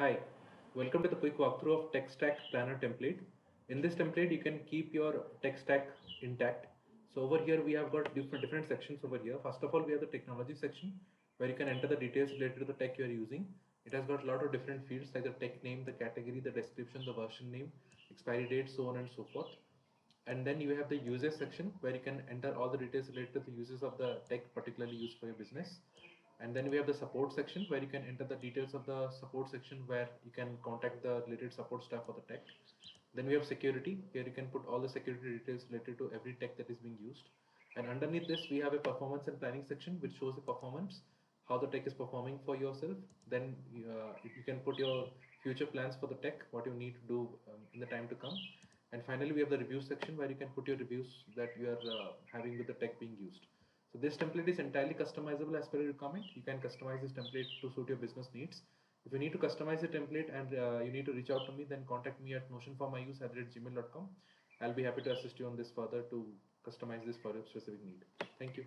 Hi, welcome to the quick walkthrough of techstack planner template. In this template, you can keep your tech stack intact. So over here, we have got different sections over here. First of all, we have the technology section where you can enter the details related to the tech you are using. It has got a lot of different fields like the tech name, the category, the description, the version name, expiry date, so on and so forth. And then you have the users section where you can enter all the details related to the uses of the tech particularly used for your business. And then we have the support section where you can enter the details of the support section where you can contact the related support staff for the tech. Then we have security. Here you can put all the security details related to every tech that is being used. And underneath this, we have a performance and planning section which shows the performance, how the tech is performing for yourself. Then you can put your future plans for the tech, what you need to do in the time to come. And finally, we have the review section where you can put your reviews that you are having with the tech being used. So this template is entirely customizable as per your requirement. You can customize this template to suit your business needs. If you need to customize the template and you need to reach out to me, then contact me at notionformyuse@gmail.com. I'll be happy to assist you on this further to customize this for your specific need. Thank you.